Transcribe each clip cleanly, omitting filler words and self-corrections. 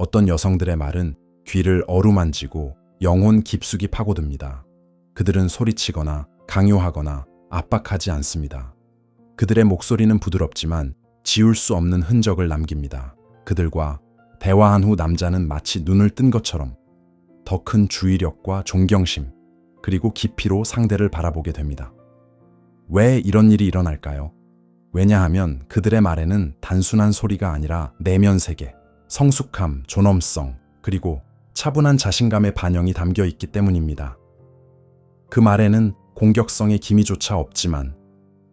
어떤 여성들의 말은 귀를 어루만지고 영혼 깊숙이 파고듭니다. 그들은 소리치거나 강요하거나 압박하지 않습니다. 그들의 목소리는 부드럽지만 지울 수 없는 흔적을 남깁니다. 그들과 대화한 후 남자는 마치 눈을 뜬 것처럼 더 큰 주의력과 존경심, 그리고 깊이로 상대를 바라보게 됩니다. 왜 이런 일이 일어날까요? 왜냐하면 그들의 말에는 단순한 소리가 아니라 내면 세계, 성숙함, 존엄성, 그리고 차분한 자신감의 반영이 담겨 있기 때문입니다. 그 말에는 공격성의 기미조차 없지만,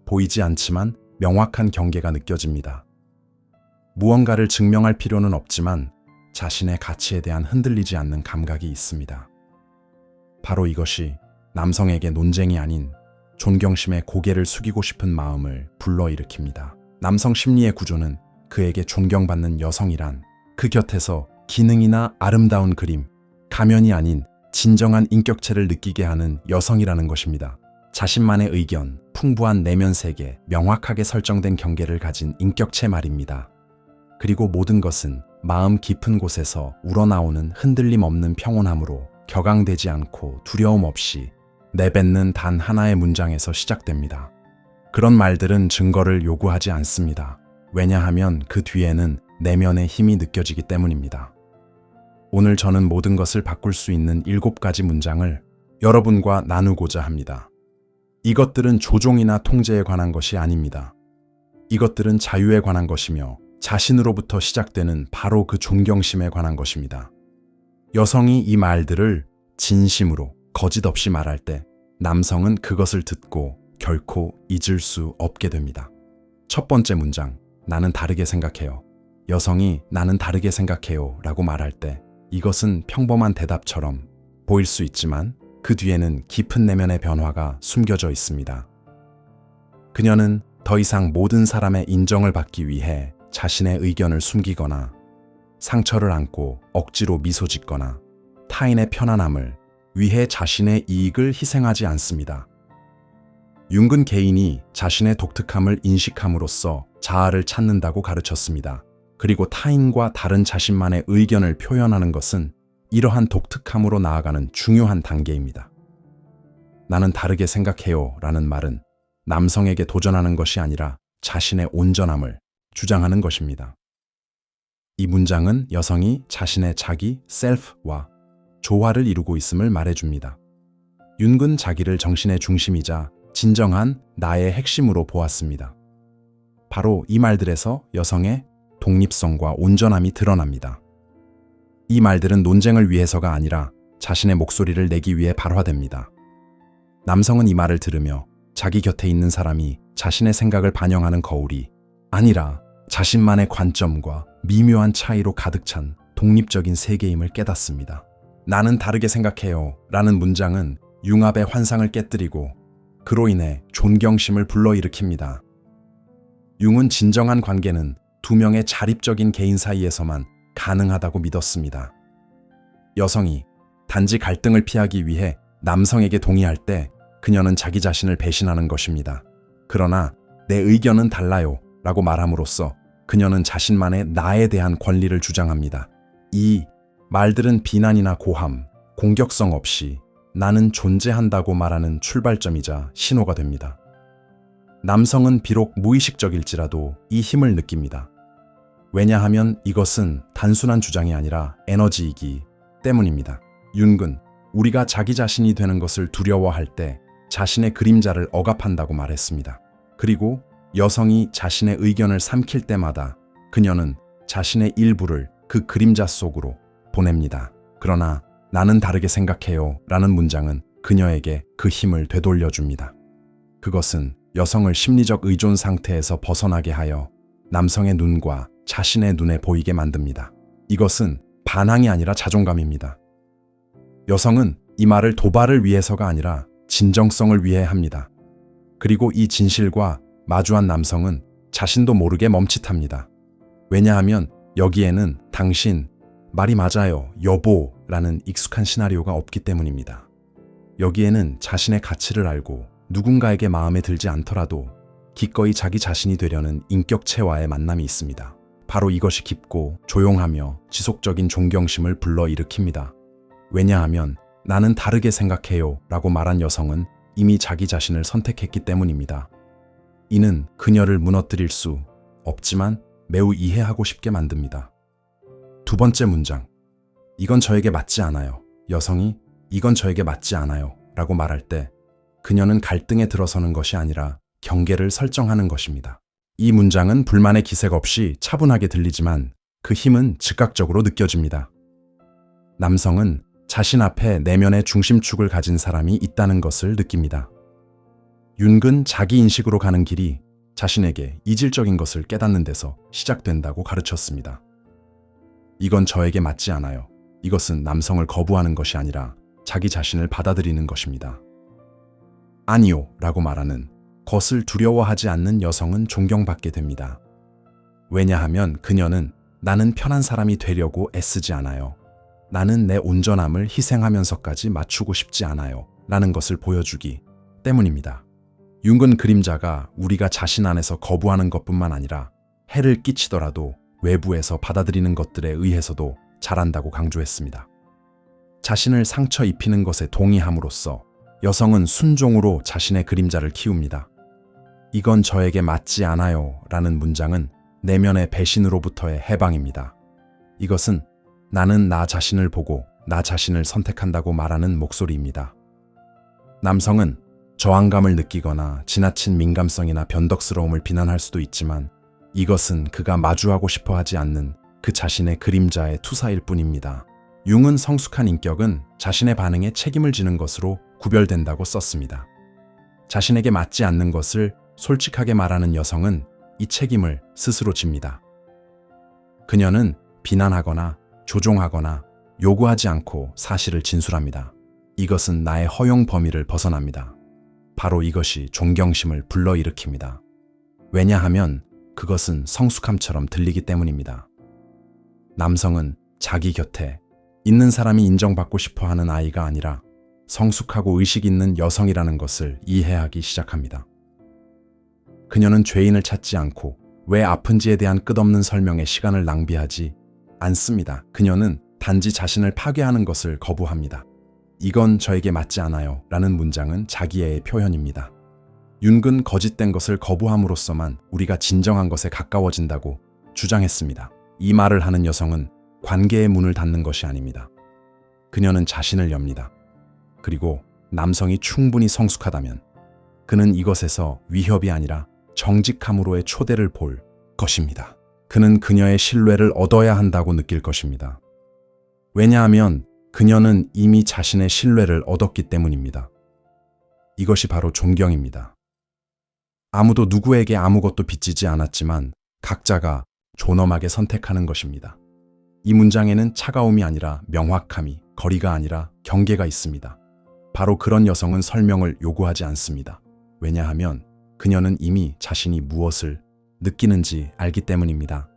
보이지 않지만 명확한 경계가 느껴집니다. 무언가를 증명할 필요는 없지만 자신의 가치에 대한 흔들리지 않는 감각이 있습니다. 바로 이것이 남성에게 논쟁이 아닌 존경심에 고개를 숙이고 싶은 마음을 불러일으킵니다. 남성 심리의 구조는 그에게 존경받는 여성이란 그 곁에서 기능이나 아름다운 그림, 가면이 아닌 진정한 인격체를 느끼게 하는 여성이라는 것입니다. 자신만의 의견, 풍부한 내면 세계, 명확하게 설정된 경계를 가진 인격체 말입니다. 그리고 모든 것은 마음 깊은 곳에서 우러나오는 흔들림 없는 평온함으로 격앙되지 않고 두려움 없이 내뱉는 단 하나의 문장에서 시작됩니다. 그런 말들은 증거를 요구하지 않습니다. 왜냐하면 그 뒤에는 내면의 힘이 느껴지기 때문입니다. 오늘 저는 모든 것을 바꿀 수 있는 7가지 문장을 여러분과 나누고자 합니다. 이것들은 조종이나 통제에 관한 것이 아닙니다. 이것들은 자유에 관한 것이며 자신으로부터 시작되는 바로 그 존경심에 관한 것입니다. 여성이 이 말들을 진심으로 거짓 없이 말할 때 남성은 그것을 듣고 결코 잊을 수 없게 됩니다. 첫 번째 문장, 나는 다르게 생각해요. 여성이 나는 다르게 생각해요 라고 말할 때 이것은 평범한 대답처럼 보일 수 있지만 그 뒤에는 깊은 내면의 변화가 숨겨져 있습니다. 그녀는 더 이상 모든 사람의 인정을 받기 위해 자신의 의견을 숨기거나 상처를 안고 억지로 미소 짓거나 타인의 편안함을 위해 자신의 이익을 희생하지 않습니다. 융근 개인이 자신의 독특함을 인식함으로써 자아를 찾는다고 가르쳤습니다. 그리고 타인과 다른 자신만의 의견을 표현하는 것은 이러한 독특함으로 나아가는 중요한 단계입니다. 나는 다르게 생각해요 라는 말은 남성에게 도전하는 것이 아니라 자신의 온전함을 주장하는 것입니다. 이 문장은 여성이 자신의 자기, 셀프와 조화를 이루고 있음을 말해줍니다. 융근 자기를 정신의 중심이자 진정한 나의 핵심으로 보았습니다. 바로 이 말들에서 여성의 독립성과 온전함이 드러납니다. 이 말들은 논쟁을 위해서가 아니라 자신의 목소리를 내기 위해 발화됩니다. 남성은 이 말을 들으며 자기 곁에 있는 사람이 자신의 생각을 반영하는 거울이 아니라 자신만의 관점과 미묘한 차이로 가득 찬 독립적인 세계임을 깨닫습니다. 나는 다르게 생각해요 라는 문장은 융합의 환상을 깨뜨리고 그로 인해 존경심을 불러일으킵니다. 융은 진정한 관계는 두 명의 자립적인 개인 사이에서만 가능하다고 믿었습니다. 여성이 단지 갈등을 피하기 위해 남성에게 동의할 때 그녀는 자기 자신을 배신하는 것입니다. 그러나 내 의견은 달라요 라고 말함으로써 그녀는 자신만의 나에 대한 권리를 주장합니다. 이 말들은 비난이나 고함, 공격성 없이 나는 존재한다고 말하는 출발점이자 신호가 됩니다. 남성은 비록 무의식적일지라도 이 힘을 느낍니다. 왜냐하면 이것은 단순한 주장이 아니라 에너지이기 때문입니다. 융근, 우리가 자기 자신이 되는 것을 두려워할 때 자신의 그림자를 억압한다고 말했습니다. 그리고 여성이 자신의 의견을 삼킬 때마다 그녀는 자신의 일부를 그 그림자 속으로 보냅니다. 그러나 나는 다르게 생각해요 라는 문장은 그녀에게 그 힘을 되돌려줍니다. 그것은 여성을 심리적 의존 상태에서 벗어나게 하여 남성의 눈과 자신의 눈에 보이게 만듭니다. 이것은 반항이 아니라 자존감입니다. 여성은 이 말을 도발을 위해서가 아니라 진정성을 위해 합니다. 그리고 이 진실과 마주한 남성은 자신도 모르게 멈칫합니다. 왜냐하면 여기에는 당신, 말이 맞아요, 여보라는 익숙한 시나리오가 없기 때문입니다. 여기에는 자신의 가치를 알고 누군가에게 마음에 들지 않더라도 기꺼이 자기 자신이 되려는 인격체와의 만남이 있습니다. 바로 이것이 깊고 조용하며 지속적인 존경심을 불러일으킵니다. 왜냐하면 나는 다르게 생각해요 라고 말한 여성은 이미 자기 자신을 선택했기 때문입니다. 이는 그녀를 무너뜨릴 수 없지만 매우 이해하고 싶게 만듭니다. 두 번째 문장. 이건 저에게 맞지 않아요. 여성이 이건 저에게 맞지 않아요 라고 말할 때 그녀는 갈등에 들어서는 것이 아니라 경계를 설정하는 것입니다. 이 문장은 불만의 기색 없이 차분하게 들리지만 그 힘은 즉각적으로 느껴집니다. 남성은 자신 앞에 내면의 중심축을 가진 사람이 있다는 것을 느낍니다. 윤근 자기인식으로 가는 길이 자신에게 이질적인 것을 깨닫는 데서 시작된다고 가르쳤습니다. 이건 저에게 맞지 않아요. 이것은 남성을 거부하는 것이 아니라 자기 자신을 받아들이는 것입니다. 아니요 라고 말하는 것을 두려워하지 않는 여성은 존경받게 됩니다. 왜냐하면 그녀는 나는 편한 사람이 되려고 애쓰지 않아요. 나는 내 온전함을 희생하면서까지 맞추고 싶지 않아요. 라는 것을 보여주기 때문입니다. 윤근 그림자가 우리가 자신 안에서 거부하는 것뿐만 아니라 해를 끼치더라도 외부에서 받아들이는 것들에 의해서도 잘한다고 강조했습니다. 자신을 상처 입히는 것에 동의함으로써 여성은 순종으로 자신의 그림자를 키웁니다. 이건 저에게 맞지 않아요 라는 문장은 내면의 배신으로부터의 해방입니다. 이것은 나는 나 자신을 보고 나 자신을 선택한다고 말하는 목소리입니다. 남성은 저항감을 느끼거나 지나친 민감성이나 변덕스러움을 비난할 수도 있지만 이것은 그가 마주하고 싶어 하지 않는 그 자신의 그림자의 투사일 뿐입니다. 융은 성숙한 인격은 자신의 반응에 책임을 지는 것으로 구별된다고 썼습니다. 자신에게 맞지 않는 것을 솔직하게 말하는 여성은 이 책임을 스스로 집니다. 그녀는 비난하거나 조종하거나 요구하지 않고 사실을 진술합니다. 이것은 나의 허용 범위를 벗어납니다. 바로 이것이 존경심을 불러일으킵니다. 왜냐하면 그것은 성숙함처럼 들리기 때문입니다. 남성은 자기 곁에 있는 사람이 인정받고 싶어 하는 아이가 아니라 성숙하고 의식 있는 여성이라는 것을 이해하기 시작합니다. 그녀는 죄인을 찾지 않고 왜 아픈지에 대한 끝없는 설명에 시간을 낭비하지 않습니다. 그녀는 단지 자신을 파괴하는 것을 거부합니다. 이건 저에게 맞지 않아요 라는 문장은 자기애의 표현입니다. 윤근 거짓된 것을 거부함으로써만 우리가 진정한 것에 가까워진다고 주장했습니다. 이 말을 하는 여성은 관계의 문을 닫는 것이 아닙니다. 그녀는 자신을 엽니다. 그리고 남성이 충분히 성숙하다면 그는 이것에서 위협이 아니라 정직함으로의 초대를 볼 것입니다. 그는 그녀의 신뢰를 얻어야 한다고 느낄 것입니다. 왜냐하면 그녀는 이미 자신의 신뢰를 얻었기 때문입니다. 이것이 바로 존경입니다. 아무도 누구에게 아무것도 빚지지 않았지만 각자가 존엄하게 선택하는 것입니다. 이 문장에는 차가움이 아니라 명확함이, 거리가 아니라 경계가 있습니다. 바로 그런 여성은 설명을 요구하지 않습니다. 왜냐하면 그녀는 이미 자신이 무엇을 느끼는지 알기 때문입니다.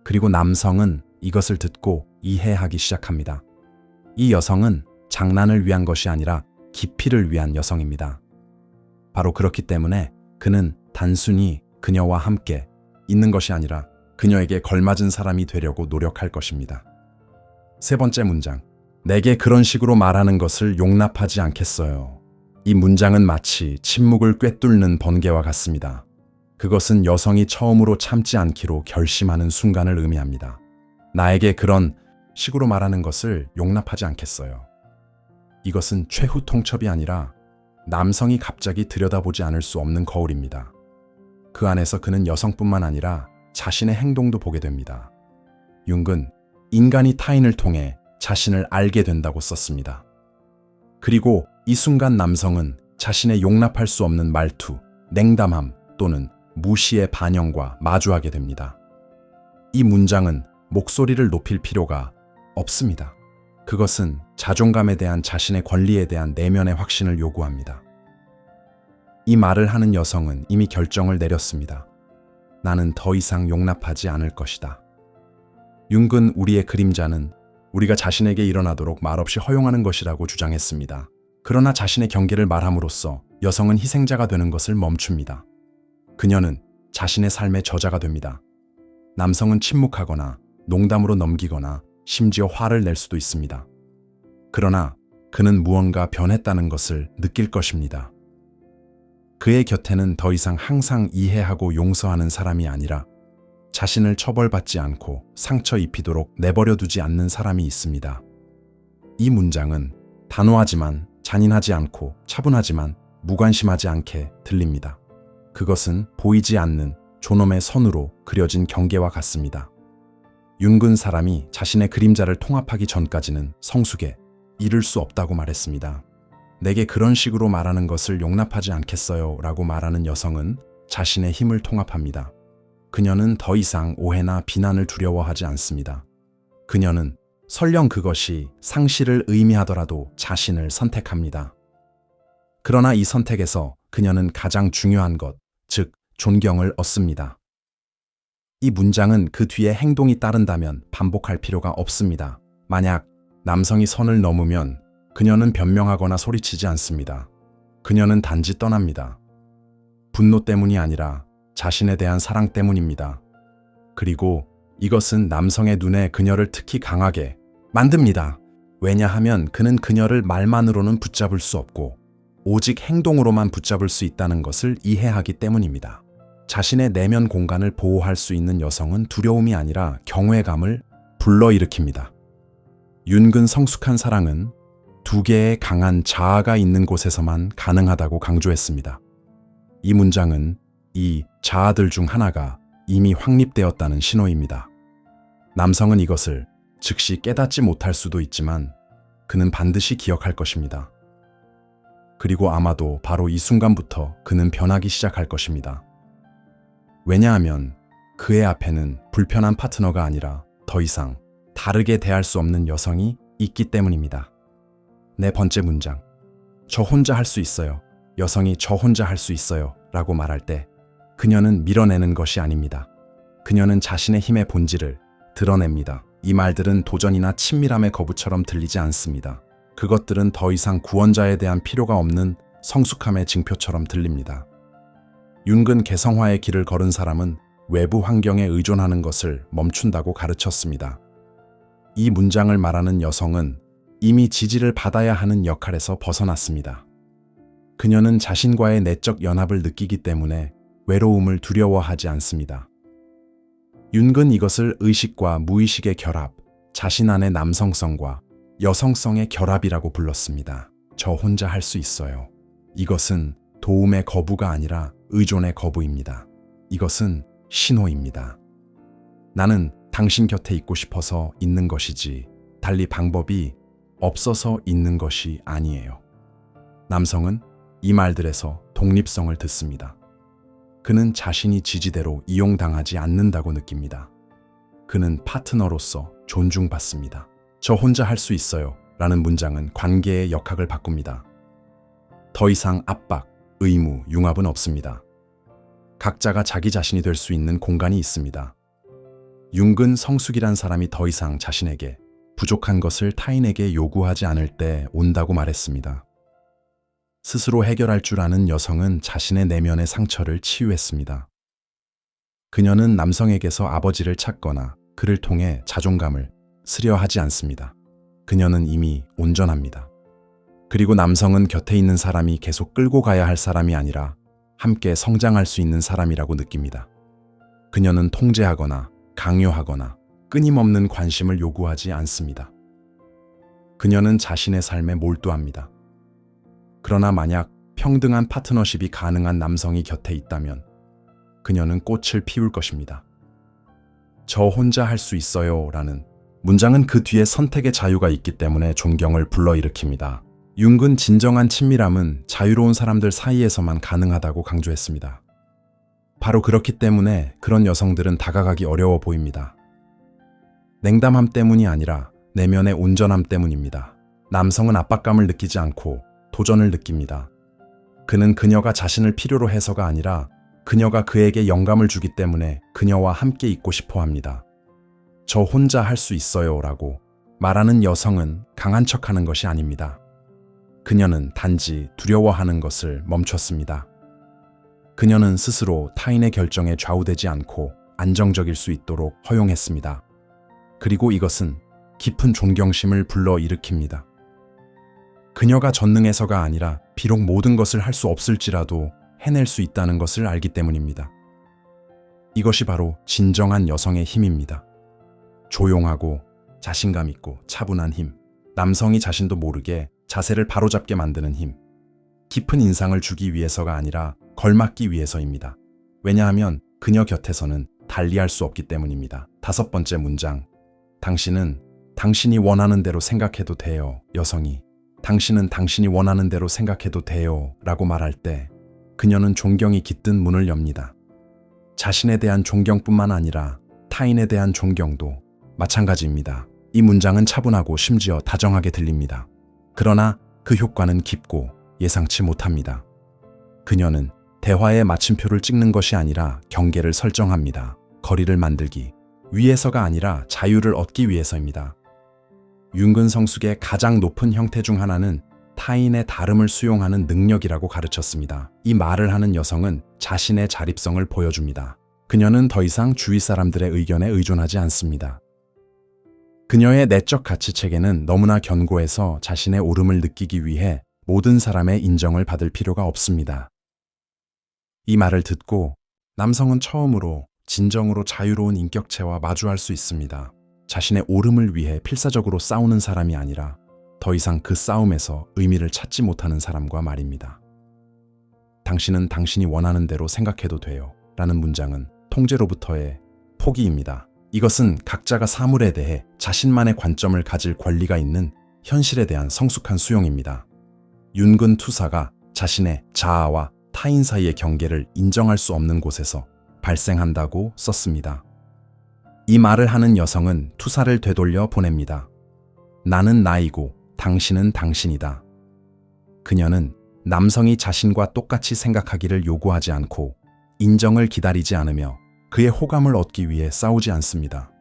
그리고 남성은 이것을 듣고 이해하기 시작합니다. 이 여성은 장난을 위한 것이 아니라 깊이를 위한 여성입니다. 바로 그렇기 때문에 그는 단순히 그녀와 함께 있는 것이 아니라 그녀에게 걸맞은 사람이 되려고 노력할 것입니다. 세 번째 문장. 내게 그런 식으로 말하는 것을 용납하지 않겠어요. 이 문장은 마치 침묵을 꿰뚫는 번개와 같습니다. 그것은 여성이 처음으로 참지 않기로 결심하는 순간을 의미합니다. 나에게 그런 식으로 말하는 것을 용납하지 않겠어요. 이것은 최후 통첩이 아니라 남성이 갑자기 들여다보지 않을 수 없는 거울입니다. 그 안에서 그는 여성뿐만 아니라 자신의 행동도 보게 됩니다. 융은 인간이 타인을 통해 자신을 알게 된다고 썼습니다. 그리고 이 순간 남성은 자신의 용납할 수 없는 말투, 냉담함 또는 무시의 반영과 마주하게 됩니다. 이 문장은 목소리를 높일 필요가 없습니다. 그것은 자존감에 대한 자신의 권리에 대한 내면의 확신을 요구합니다. 이 말을 하는 여성은 이미 결정을 내렸습니다. 나는 더 이상 용납하지 않을 것이다. 융은 우리의 그림자는 우리가 자신에게 일어나도록 말없이 허용하는 것이라고 주장했습니다. 그러나 자신의 경계를 말함으로써 여성은 희생자가 되는 것을 멈춥니다. 그녀는 자신의 삶의 저자가 됩니다. 남성은 침묵하거나 농담으로 넘기거나 심지어 화를 낼 수도 있습니다. 그러나 그는 무언가 변했다는 것을 느낄 것입니다. 그의 곁에는 더 이상 항상 이해하고 용서하는 사람이 아니라 자신을 처벌받지 않고 상처 입히도록 내버려 두지 않는 사람이 있습니다. 이 문장은 단호하지만 잔인하지 않고 차분하지만 무관심하지 않게 들립니다. 그것은 보이지 않는 존엄의 선으로 그려진 경계와 같습니다. 윤근 사람이 자신의 그림자를 통합하기 전까지는 성숙에 이를 수 없다고 말했습니다. 내게 그런 식으로 말하는 것을 용납하지 않겠어요 라고 말하는 여성은 자신의 힘을 통합합니다. 그녀는 더 이상 오해나 비난을 두려워하지 않습니다. 그녀는 설령 그것이 상실을 의미하더라도 자신을 선택합니다. 그러나 이 선택에서 그녀는 가장 중요한 것, 즉 존경을 얻습니다. 이 문장은 그 뒤에 행동이 따른다면 반복할 필요가 없습니다. 만약 남성이 선을 넘으면 그녀는 변명하거나 소리치지 않습니다. 그녀는 단지 떠납니다. 분노 때문이 아니라 자신에 대한 사랑 때문입니다. 그리고 이것은 남성의 눈에 그녀를 특히 강하게 만듭니다. 왜냐하면 그는 그녀를 말만으로는 붙잡을 수 없고 오직 행동으로만 붙잡을 수 있다는 것을 이해하기 때문입니다. 자신의 내면 공간을 보호할 수 있는 여성은 두려움이 아니라 경외감을 불러일으킵니다. 윤근 성숙한 사랑은 두 개의 강한 자아가 있는 곳에서만 가능하다고 강조했습니다. 이 문장은 이 자아들 중 하나가 이미 확립되었다는 신호입니다. 남성은 이것을 즉시 깨닫지 못할 수도 있지만 그는 반드시 기억할 것입니다. 그리고 아마도 바로 이 순간부터 그는 변하기 시작할 것입니다. 왜냐하면 그의 앞에는 불편한 파트너가 아니라 더 이상 다르게 대할 수 없는 여성이 있기 때문입니다. 네 번째 문장. 저 혼자 할 수 있어요. 여성이 저 혼자 할 수 있어요 라고 말할 때 그녀는 밀어내는 것이 아닙니다. 그녀는 자신의 힘의 본질을 드러냅니다. 이 말들은 도전이나 친밀함의 거부처럼 들리지 않습니다. 그것들은 더 이상 구원자에 대한 필요가 없는 성숙함의 징표처럼 들립니다. 윤근 개성화의 길을 걸은 사람은 외부 환경에 의존하는 것을 멈춘다고 가르쳤습니다. 이 문장을 말하는 여성은 이미 지지를 받아야 하는 역할에서 벗어났습니다. 그녀는 자신과의 내적 연합을 느끼기 때문에 외로움을 두려워하지 않습니다. 윤근 이것을 의식과 무의식의 결합, 자신 안의 남성성과 여성성의 결합이라고 불렀습니다. 저 혼자 할 수 있어요. 이것은 도움의 거부가 아니라 의존의 거부입니다. 이것은 신호입니다. 나는 당신 곁에 있고 싶어서 있는 것이지 달리 방법이 없어서 있는 것이 아니에요. 남성은 이 말들에서 독립성을 듣습니다. 그는 자신이 지지대로 이용당하지 않는다고 느낍니다. 그는 파트너로서 존중받습니다. 저 혼자 할 수 있어요 라는 문장은 관계의 역학을 바꿉니다. 더 이상 압박, 의무, 융합은 없습니다. 각자가 자기 자신이 될 수 있는 공간이 있습니다. 윤근 성숙이란 사람이 더 이상 자신에게 부족한 것을 타인에게 요구하지 않을 때 온다고 말했습니다. 스스로 해결할 줄 아는 여성은 자신의 내면의 상처를 치유했습니다. 그녀는 남성에게서 아버지를 찾거나 그를 통해 자존감을 쓰려 하지 않습니다. 그녀는 이미 온전합니다. 그리고 남성은 곁에 있는 사람이 계속 끌고 가야 할 사람이 아니라 함께 성장할 수 있는 사람이라고 느낍니다. 그녀는 통제하거나 강요하거나 끊임없는 관심을 요구하지 않습니다. 그녀는 자신의 삶에 몰두합니다. 그러나 만약 평등한 파트너십이 가능한 남성이 곁에 있다면 그녀는 꽃을 피울 것입니다. 저 혼자 할 수 있어요 라는 문장은 그 뒤에 선택의 자유가 있기 때문에 존경을 불러일으킵니다. 윤근 진정한 친밀함은 자유로운 사람들 사이에서만 가능하다고 강조했습니다. 바로 그렇기 때문에 그런 여성들은 다가가기 어려워 보입니다. 냉담함 때문이 아니라 내면의 온전함 때문입니다. 남성은 압박감을 느끼지 않고 도전을 느낍니다. 그는 그녀가 자신을 필요로 해서가 아니라 그녀가 그에게 영감을 주기 때문에 그녀와 함께 있고 싶어 합니다. 저 혼자 할 수 있어요 라고 말하는 여성은 강한 척하는 것이 아닙니다. 그녀는 단지 두려워하는 것을 멈췄습니다. 그녀는 스스로 타인의 결정에 좌우되지 않고 안정적일 수 있도록 허용했습니다. 그리고 이것은 깊은 존경심을 불러일으킵니다. 그녀가 전능해서가 아니라 비록 모든 것을 할 수 없을지라도 해낼 수 있다는 것을 알기 때문입니다. 이것이 바로 진정한 여성의 힘입니다. 조용하고 자신감 있고 차분한 힘, 남성이 자신도 모르게 자세를 바로잡게 만드는 힘, 깊은 인상을 주기 위해서가 아니라 걸맞기 위해서입니다. 왜냐하면 그녀 곁에서는 달리할 수 없기 때문입니다. 5번째 문장, 당신은 당신이 원하는 대로 생각해도 돼요, 여성이. 당신은 당신이 원하는 대로 생각해도 돼요 라고 말할 때 그녀는 존경이 깃든 문을 엽니다. 자신에 대한 존경뿐만 아니라 타인에 대한 존경도 마찬가지입니다. 이 문장은 차분하고 심지어 다정하게 들립니다. 그러나 그 효과는 깊고 예상치 못합니다. 그녀는 대화의 마침표를 찍는 것이 아니라 경계를 설정합니다. 거리를 만들기 위해서가 아니라 자유를 얻기 위해서입니다. 윤근성숙의 가장 높은 형태 중 하나는 타인의 다름을 수용하는 능력이라고 가르쳤습니다. 이 말을 하는 여성은 자신의 자립성을 보여줍니다. 그녀는 더 이상 주위 사람들의 의견에 의존하지 않습니다. 그녀의 내적 가치 체계는 너무나 견고해서 자신의 옳음을 느끼기 위해 모든 사람의 인정을 받을 필요가 없습니다. 이 말을 듣고 남성은 처음으로 진정으로 자유로운 인격체와 마주할 수 있습니다. 자신의 옳음을 위해 필사적으로 싸우는 사람이 아니라 더 이상 그 싸움에서 의미를 찾지 못하는 사람과 말입니다. 당신은 당신이 원하는 대로 생각해도 돼요 라는 문장은 통제로부터의 포기입니다. 이것은 각자가 사물에 대해 자신만의 관점을 가질 권리가 있는 현실에 대한 성숙한 수용입니다. 윤근 투사가 자신의 자아와 타인 사이의 경계를 인정할 수 없는 곳에서 발생한다고 썼습니다. 이 말을 하는 여성은 투사를 되돌려 보냅니다. 나는 나이고 당신은 당신이다. 그녀는 남성이 자신과 똑같이 생각하기를 요구하지 않고 인정을 기다리지 않으며 그의 호감을 얻기 위해 싸우지 않습니다.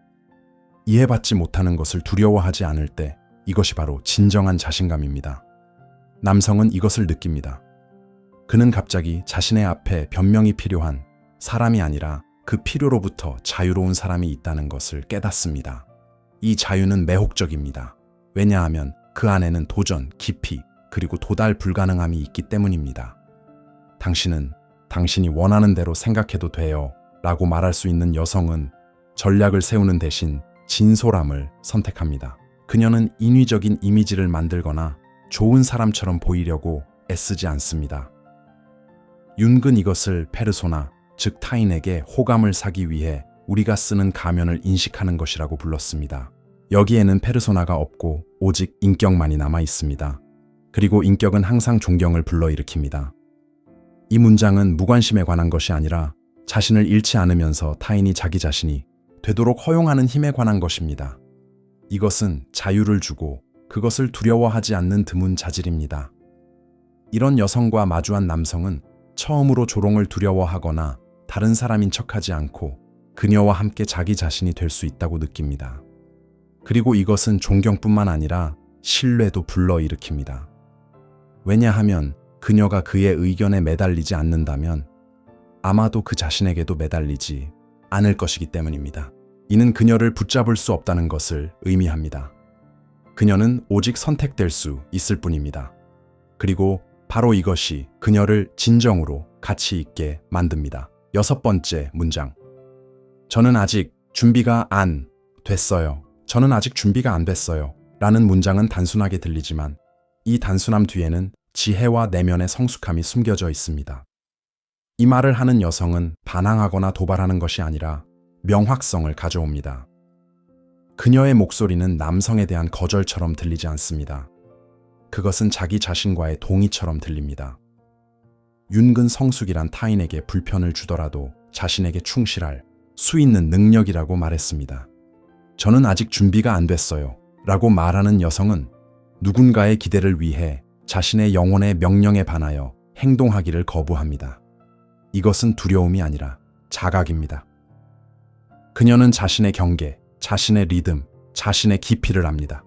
이해받지 못하는 것을 두려워하지 않을 때 이것이 바로 진정한 자신감입니다. 남성은 이것을 느낍니다. 그는 갑자기 자신의 앞에 변명이 필요한 사람이 아니라 그 필요로부터 자유로운 사람이 있다는 것을 깨닫습니다. 이 자유는 매혹적입니다. 왜냐하면 그 안에는 도전, 깊이, 그리고 도달 불가능함이 있기 때문입니다. 당신은 당신이 원하는 대로 생각해도 돼요 라고 말할 수 있는 여성은 전략을 세우는 대신 진솔함을 선택합니다. 그녀는 인위적인 이미지를 만들거나 좋은 사람처럼 보이려고 애쓰지 않습니다. 윤근 이것을 페르소나, 즉 타인에게 호감을 사기 위해 우리가 쓰는 가면을 인식하는 것이라고 불렀습니다. 여기에는 페르소나가 없고 오직 인격만이 남아 있습니다. 그리고 인격은 항상 존경을 불러일으킵니다. 이 문장은 무관심에 관한 것이 아니라 자신을 잃지 않으면서 타인이 자기 자신이 되도록 허용하는 힘에 관한 것입니다. 이것은 자유를 주고 그것을 두려워하지 않는 드문 자질입니다. 이런 여성과 마주한 남성은 처음으로 조롱을 두려워하거나 다른 사람인 척하지 않고 그녀와 함께 자기 자신이 될 수 있다고 느낍니다. 그리고 이것은 존경뿐만 아니라 신뢰도 불러일으킵니다. 왜냐하면 그녀가 그의 의견에 매달리지 않는다면 아마도 그 자신에게도 매달리지 않을 것이기 때문입니다. 이는 그녀를 붙잡을 수 없다는 것을 의미합니다. 그녀는 오직 선택될 수 있을 뿐입니다. 그리고 바로 이것이 그녀를 진정으로 가치 있게 만듭니다. 6번째 문장. 저는 아직 준비가 안 됐어요. 저는 아직 준비가 안 됐어요. 라는 문장은 단순하게 들리지만 이 단순함 뒤에는 지혜와 내면의 성숙함이 숨겨져 있습니다. 이 말을 하는 여성은 반항하거나 도발하는 것이 아니라 명확성을 가져옵니다. 그녀의 목소리는 남성에 대한 거절처럼 들리지 않습니다. 그것은 자기 자신과의 동의처럼 들립니다. 윤근 성숙이란 타인에게 불편을 주더라도 자신에게 충실할 수 있는 능력이라고 말했습니다. 저는 아직 준비가 안 됐어요. 라고 말하는 여성은 누군가의 기대를 위해 자신의 영혼의 명령에 반하여 행동하기를 거부합니다. 이것은 두려움이 아니라 자각입니다. 그녀는 자신의 경계, 자신의 리듬, 자신의 깊이를 압니다.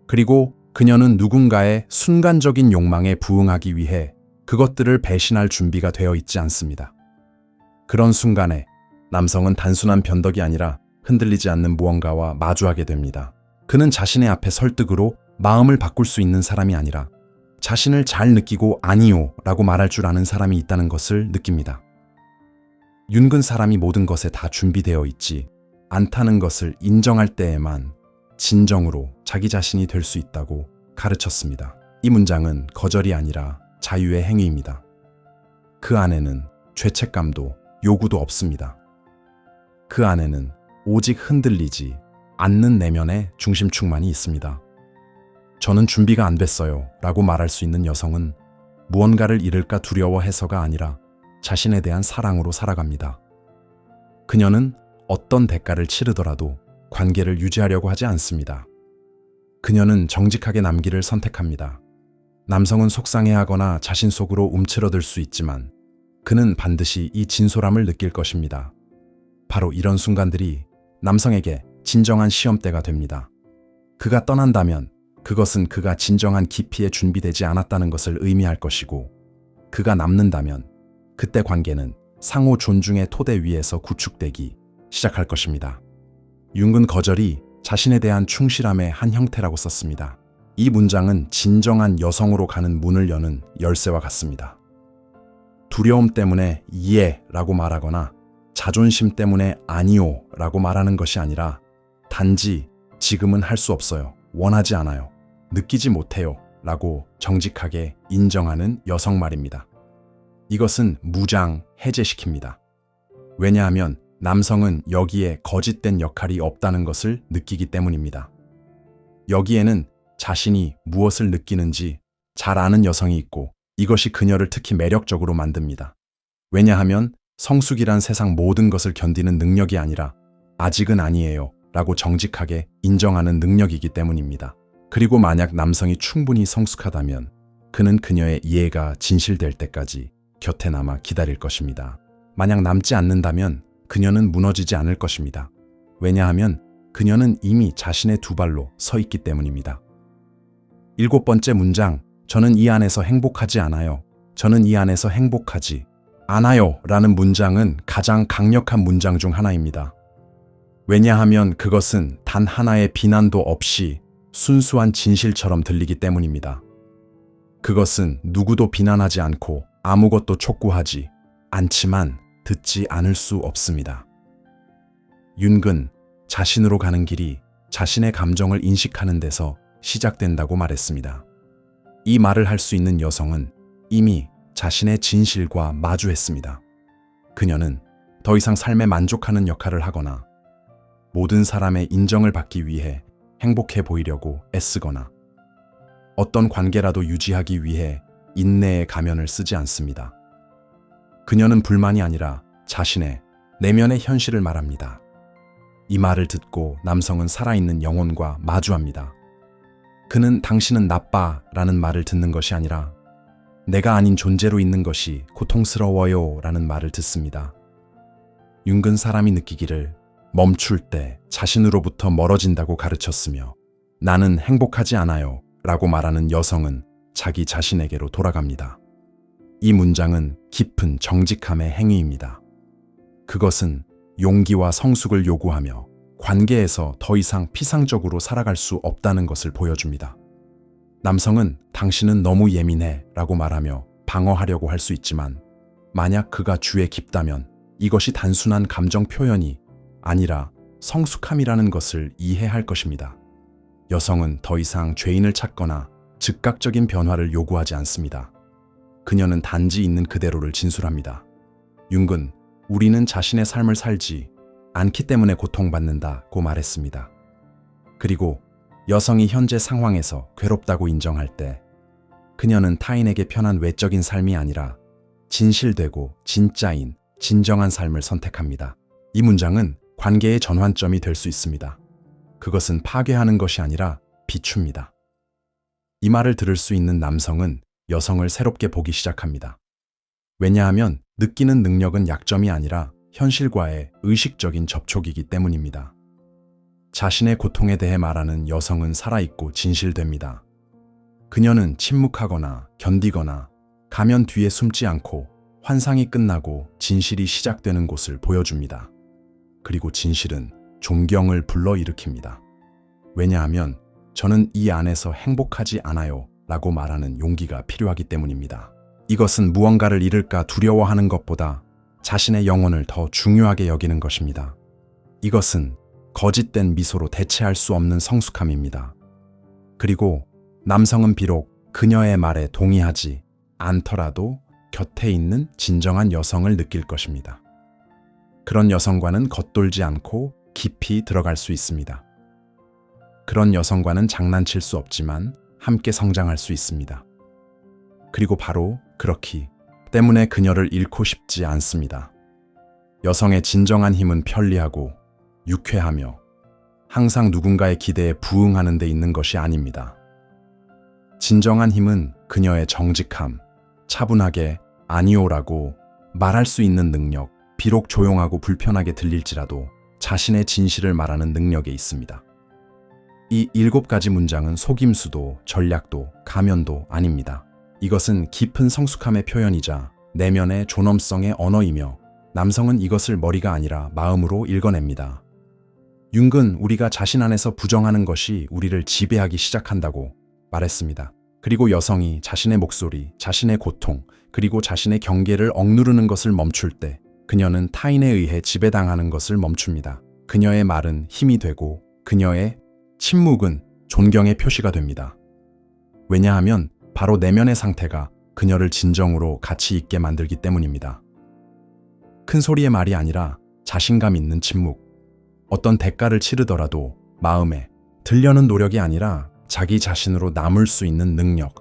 그리고 그녀는 누군가의 순간적인 욕망에 부응하기 위해 그것들을 배신할 준비가 되어 있지 않습니다. 그런 순간에 남성은 단순한 변덕이 아니라 흔들리지 않는 무언가와 마주하게 됩니다. 그는 자신의 앞에 설득으로 마음을 바꿀 수 있는 사람이 아니라 자신을 잘 느끼고 아니요 라고 말할 줄 아는 사람이 있다는 것을 느낍니다. 윤근 사람이 모든 것에 다 준비되어 있지 않다는 것을 인정할 때에만 진정으로 자기 자신이 될 수 있다고 가르쳤습니다. 이 문장은 거절이 아니라 자유의 행위입니다. 그 안에는 죄책감도 요구도 없습니다. 그 안에는 오직 흔들리지 않는 내면의 중심축만이 있습니다. 저는 준비가 안 됐어요 라고 말할 수 있는 여성은 무언가를 잃을까 두려워해서가 아니라 자신에 대한 사랑으로 살아갑니다. 그녀는 어떤 대가를 치르더라도 관계를 유지하려고 하지 않습니다. 그녀는 정직하게 남기를 선택합니다. 남성은 속상해하거나 자신 속으로 움츠러들 수 있지만 그는 반드시 이 진솔함을 느낄 것입니다. 바로 이런 순간들이 남성에게 진정한 시험대가 됩니다. 그가 떠난다면 그것은 그가 진정한 깊이에 준비되지 않았다는 것을 의미할 것이고, 그가 남는다면 그때 관계는 상호 존중의 토대 위에서 구축되기 시작할 것입니다. 융은 거절이 자신에 대한 충실함의 한 형태라고 썼습니다. 이 문장은 진정한 여성으로 가는 문을 여는 열쇠와 같습니다. 두려움 때문에 이해라고 말하거나 자존심 때문에 아니요 라고 말하는 것이 아니라 단지 지금은 할 수 없어요, 원하지 않아요, 느끼지 못해요 라고 정직하게 인정하는 여성 말입니다. 이것은 무장 해제시킵니다. 왜냐하면 남성은 여기에 거짓된 역할이 없다는 것을 느끼기 때문입니다. 여기에는 자신이 무엇을 느끼는지 잘 아는 여성이 있고 이것이 그녀를 특히 매력적으로 만듭니다. 왜냐하면 성숙이란 세상 모든 것을 견디는 능력이 아니라 아직은 아니에요 라고 정직하게 인정하는 능력이기 때문입니다. 그리고 만약 남성이 충분히 성숙하다면 그는 그녀의 이해가 진실될 때까지 곁에 남아 기다릴 것입니다. 만약 남지 않는다면 그녀는 무너지지 않을 것입니다. 왜냐하면 그녀는 이미 자신의 두 발로 서 있기 때문입니다. 7번째 문장, 저는 이 안에서 행복하지 않아요. 저는 이 안에서 행복하지 않아요 라는 문장은 가장 강력한 문장 중 하나입니다. 왜냐하면 그것은 단 하나의 비난도 없이 순수한 진실처럼 들리기 때문입니다. 그것은 누구도 비난하지 않고 아무것도 촉구하지 않지만 듣지 않을 수 없습니다. 윤근, 자신으로 가는 길이 자신의 감정을 인식하는 데서 시작된다고 말했습니다. 이 말을 할 수 있는 여성은 이미 자신의 진실과 마주했습니다. 그녀는 더 이상 삶에 만족하는 역할을 하거나 모든 사람의 인정을 받기 위해 행복해 보이려고 애쓰거나 어떤 관계라도 유지하기 위해 인내의 가면을 쓰지 않습니다. 그녀는 불만이 아니라 자신의 내면의 현실을 말합니다. 이 말을 듣고 남성은 살아있는 영혼과 마주합니다. 그는 당신은 나빠 라는 말을 듣는 것이 아니라 내가 아닌 존재로 있는 것이 고통스러워요 라는 말을 듣습니다. 윤근 사람이 느끼기를 멈출 때 자신으로부터 멀어진다고 가르쳤으며 나는 행복하지 않아요 라고 말하는 여성은 자기 자신에게로 돌아갑니다. 이 문장은 깊은 정직함의 행위입니다. 그것은 용기와 성숙을 요구하며 관계에서 더 이상 피상적으로 살아갈 수 없다는 것을 보여줍니다. 남성은 당신은 너무 예민해 라고 말하며 방어하려고 할 수 있지만 만약 그가 주에 깊다면 이것이 단순한 감정 표현이 아니라 성숙함이라는 것을 이해할 것입니다. 여성은 더 이상 죄인을 찾거나 즉각적인 변화를 요구하지 않습니다. 그녀는 단지 있는 그대로를 진술합니다. 윤근, 우리는 자신의 삶을 살지 않기 때문에 고통받는다고 말했습니다. 그리고 여성이 현재 상황에서 괴롭다고 인정할 때 그녀는 타인에게 편한 외적인 삶이 아니라 진실되고 진짜인 진정한 삶을 선택합니다. 이 문장은 관계의 전환점이 될 수 있습니다. 그것은 파괴하는 것이 아니라 비춥니다. 이 말을 들을 수 있는 남성은 여성을 새롭게 보기 시작합니다. 왜냐하면 느끼는 능력은 약점이 아니라 현실과의 의식적인 접촉이기 때문입니다. 자신의 고통에 대해 말하는 여성은 살아있고 진실됩니다. 그녀는 침묵하거나 견디거나 가면 뒤에 숨지 않고 환상이 끝나고 진실이 시작되는 곳을 보여줍니다. 그리고 진실은 존경을 불러일으킵니다. 왜냐하면 저는 이 안에서 행복하지 않아요 라고 말하는 용기가 필요하기 때문입니다. 이것은 무언가를 잃을까 두려워하는 것보다 자신의 영혼을 더 중요하게 여기는 것입니다. 이것은 거짓된 미소로 대체할 수 없는 성숙함입니다. 그리고 남성은 비록 그녀의 말에 동의하지 않더라도 곁에 있는 진정한 여성을 느낄 것입니다. 그런 여성과는 겉돌지 않고 깊이 들어갈 수 있습니다. 그런 여성과는 장난칠 수 없지만 함께 성장할 수 있습니다. 그리고 바로 그렇기 때문에 그녀를 잃고 싶지 않습니다. 여성의 진정한 힘은 편리하고 유쾌하며 항상 누군가의 기대에 부응하는 데 있는 것이 아닙니다. 진정한 힘은 그녀의 정직함, 차분하게 아니오라고 말할 수 있는 능력, 비록 조용하고 불편하게 들릴지라도 자신의 진실을 말하는 능력에 있습니다. 이 7가지 문장은 속임수도 전략도 가면도 아닙니다. 이것은 깊은 성숙함의 표현이자 내면의 존엄성의 언어이며 남성은 이것을 머리가 아니라 마음으로 읽어냅니다. 융은 우리가 자신 안에서 부정하는 것이 우리를 지배하기 시작한다고 말했습니다. 그리고 여성이 자신의 목소리, 자신의 고통, 그리고 자신의 경계를 억누르는 것을 멈출 때 그녀는 타인에 의해 지배당하는 것을 멈춥니다. 그녀의 말은 힘이 되고 그녀의 침묵은 존경의 표시가 됩니다. 왜냐하면 바로 내면의 상태가 그녀를 진정으로 가치 있게 만들기 때문입니다. 큰 소리의 말이 아니라 자신감 있는 침묵, 어떤 대가를 치르더라도 마음에 들려는 노력이 아니라 자기 자신으로 남을 수 있는 능력,